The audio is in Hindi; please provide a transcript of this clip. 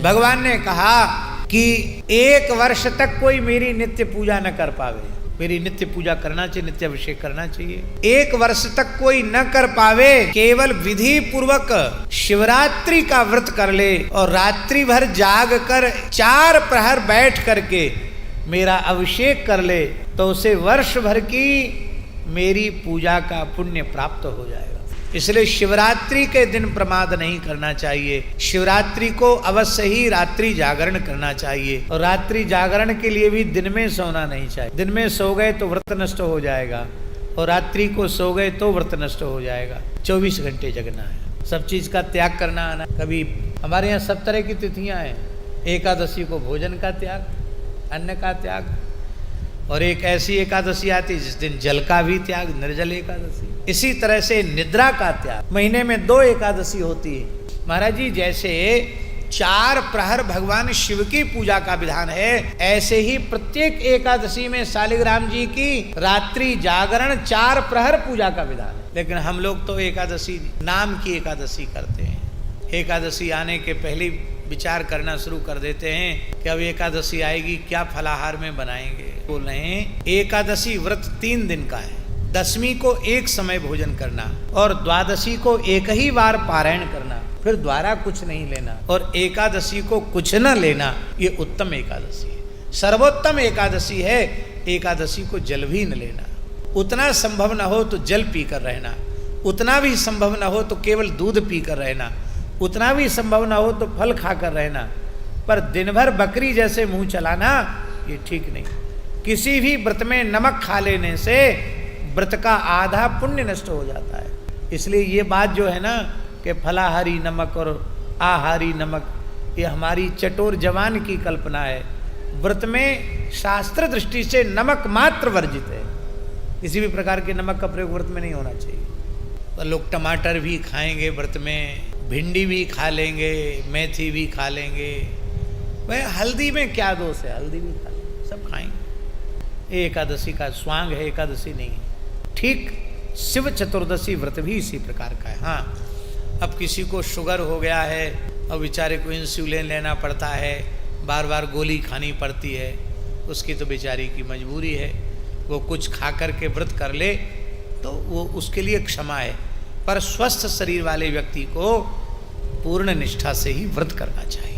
भगवान ने कहा कि 1 वर्ष तक कोई मेरी नित्य पूजा न कर पावे, मेरी नित्य पूजा करना चाहिए, नित्य अभिषेक करना चाहिए। 1 वर्ष तक कोई न कर पावे, केवल विधि पूर्वक शिवरात्रि का व्रत कर ले और रात्रि भर जाग कर 4 प्रहर बैठ करके मेरा अभिषेक कर ले, तो उसे वर्ष भर की मेरी पूजा का पुण्य प्राप्त हो जाएगा। इसलिए शिवरात्रि के दिन प्रमाद नहीं करना चाहिए। शिवरात्रि को अवश्य ही रात्रि जागरण करना चाहिए, और रात्रि जागरण के लिए भी दिन में सोना नहीं चाहिए। दिन में सो गए तो व्रत नष्ट हो जाएगा, और रात्रि को सो गए तो व्रत नष्ट हो जाएगा। 24 घंटे जगना है, सब चीज का त्याग करना आना। कभी हमारे यहाँ सब तरह की तिथियां हैं। एकादशी को भोजन का त्याग, अन्न का त्याग, और एक ऐसी एकादशी आती है जिस दिन जल का भी त्याग, निर्जल एकादशी। इसी तरह से निद्रा का त्याग। महीने में 2 एकादशी होती है महाराज जी। जैसे 4 प्रहर भगवान शिव की पूजा का विधान है, ऐसे ही प्रत्येक एकादशी में शालिग्राम जी की रात्रि जागरण 4 प्रहर पूजा का विधान है। लेकिन हम लोग तो एकादशी नाम की एकादशी करते हैं। एकादशी आने के पहले विचार करना शुरू कर देते हैं कि अब एकादशी आएगी, क्या फलाहार में बनाएंगे। बोल रहे हैं एकादशी व्रत 3 दिन का है। दशमी को एक समय भोजन करना, और द्वादशी को एक ही बार पारायण करना, फिर द्वारा कुछ नहीं लेना, और एकादशी को कुछ न लेना। ये उत्तम एकादशी है, सर्वोत्तम एकादशी है। एकादशी को जल भी न लेना। उतना संभव न हो तो जल पीकर रहना, उतना भी संभव न हो तो केवल दूध पीकर रहना, उतना भी संभव ना हो तो फल खाकर रहना। पर दिन भर बकरी जैसे मुंह चलाना ये ठीक नहीं। किसी भी व्रत में नमक खा लेने से व्रत का आधा पुण्य नष्ट हो जाता है। इसलिए ये बात जो है ना कि फलाहारी नमक और आहारी नमक, ये हमारी चटोर जवान की कल्पना है। व्रत में शास्त्र दृष्टि से नमक मात्र वर्जित है। किसी भी प्रकार के नमक का प्रयोग व्रत में नहीं होना चाहिए। तो लोग टमाटर भी खाएंगे व्रत में, भिंडी भी खा लेंगे, मेथी भी खा लेंगे। भाई हल्दी में क्या दोष है, हल्दी भी खा लेंगे, सब खाएंगे। एकादशी का स्वांग है, एकादशी नहीं है। ठीक शिव चतुर्दशी व्रत भी इसी प्रकार का है। हाँ, अब किसी को शुगर हो गया है और बेचारे को इंसुलिन लेना पड़ता है, बार बार गोली खानी पड़ती है, उसकी तो बेचारी की मजबूरी है। वो कुछ खा कर के व्रत कर ले तो वो उसके लिए क्षमा है। पर स्वस्थ शरीर वाले व्यक्ति को पूर्ण निष्ठा से ही व्रत करना चाहिए।